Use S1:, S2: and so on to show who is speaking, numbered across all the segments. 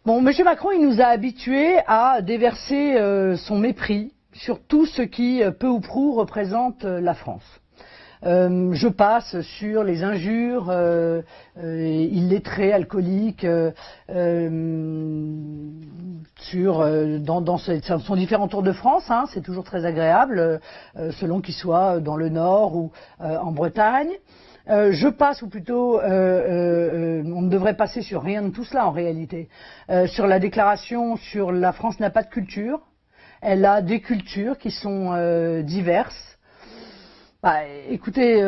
S1: Bon, M. Macron, il nous a habitués à déverser son mépris sur tout ce qui, peu ou prou, représente la France. Je passe sur les injures illettrées, alcooliques, dans son différents tours de France, hein, c'est toujours très agréable, selon qu'il soit dans le Nord ou en Bretagne. Je passe, ou plutôt, on ne devrait passer sur rien de tout cela en réalité, sur la déclaration sur la France n'a pas de culture. Elle a des cultures qui sont diverses. Bah, écoutez,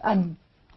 S1: à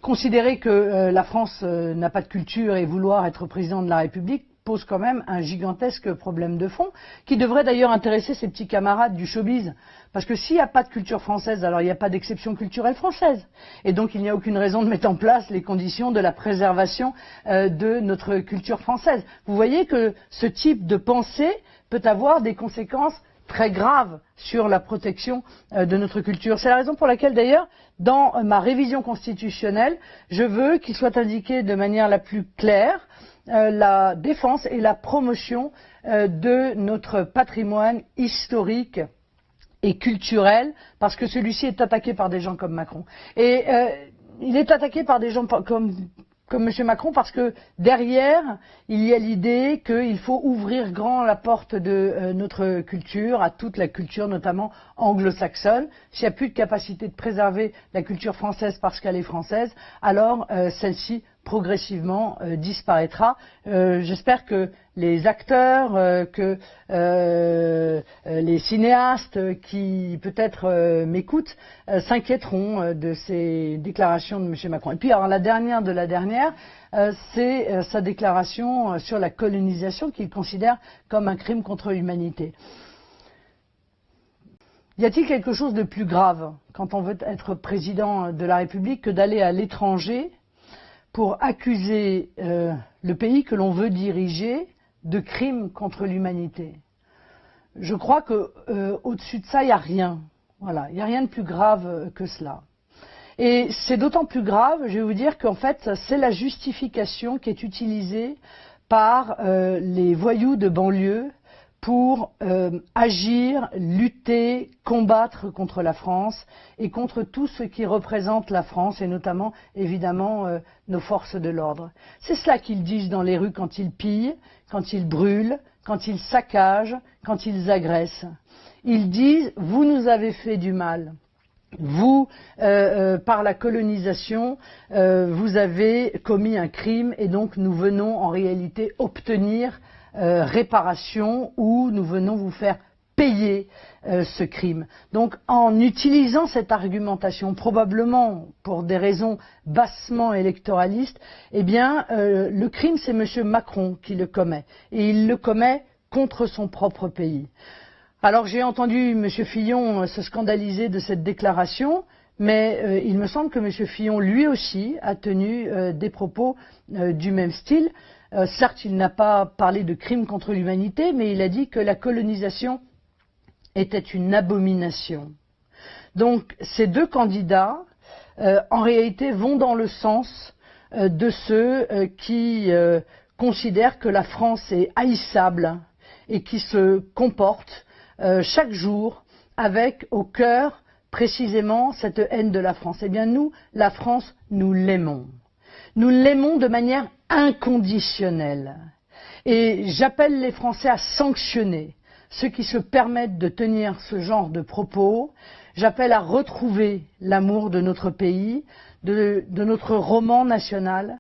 S1: considérer que la France n'a pas de culture et vouloir être président de la République pose quand même un gigantesque problème de fond, qui devrait d'ailleurs intéresser ses petits camarades du showbiz. Parce que s'il n'y a pas de culture française, alors il n'y a pas d'exception culturelle française. Et donc il n'y a aucune raison de mettre en place les conditions de la préservation de notre culture française. Vous voyez que ce type de pensée peut avoir des conséquences très grave sur la protection de notre culture. C'est la raison pour laquelle d'ailleurs, dans ma révision constitutionnelle, je veux qu'il soit indiqué de manière la plus claire la défense et la promotion de notre patrimoine historique et culturel, parce que celui-ci est attaqué par des gens comme Macron. Et il est attaqué par des gens comme M. Macron, parce que derrière, il y a l'idée qu'il faut ouvrir grand la porte de notre culture, à toute la culture, notamment anglo-saxonne. S'il n'y a plus de capacité de préserver la culture française parce qu'elle est française, alors celle-ci progressivement disparaîtra. J'espère que les acteurs, que les cinéastes qui peut-être m'écoutent s'inquiéteront de ces déclarations de M. Macron. Et puis alors la dernière de la dernière, c'est sa déclaration sur la colonisation qu'il considère comme un crime contre l'humanité. Y a-t-il quelque chose de plus grave quand on veut être président de la République que d'aller à l'étranger pour accuser le pays que l'on veut diriger de crimes contre l'humanité? Je crois que au-dessus de ça, il n'y a rien. Voilà, il n'y a rien de plus grave que cela. Et c'est d'autant plus grave, je vais vous dire qu'en fait, c'est la justification qui est utilisée par les voyous de banlieue pour agir, lutter, combattre contre la France et contre tout ce qui représente la France, et notamment, évidemment, nos forces de l'ordre. C'est cela qu'ils disent dans les rues quand ils pillent, quand ils brûlent, quand ils saccagent, quand ils agressent. Ils disent « vous nous avez fait du mal ». Vous, par la colonisation, vous avez commis un crime et donc nous venons en réalité obtenir réparation, ou nous venons vous faire payer ce crime. Donc en utilisant cette argumentation, probablement pour des raisons bassement électoralistes, eh bien le crime, c'est M. Macron qui le commet, et il le commet contre son propre pays. Alors j'ai entendu M. Fillon se scandaliser de cette déclaration, mais il me semble que M. Fillon, lui aussi, a tenu des propos du même style. Certes, il n'a pas parlé de crime contre l'humanité, mais il a dit que la colonisation était une abomination. Donc ces deux candidats, en réalité, vont dans le sens de ceux qui considèrent que la France est haïssable et qui se comportent chaque jour avec au cœur précisément cette haine de la France. Eh bien nous, la France, nous l'aimons. Nous l'aimons de manière inconditionnelle. Et j'appelle les Français à sanctionner ceux qui se permettent de tenir ce genre de propos. J'appelle à retrouver l'amour de notre pays, de notre roman national.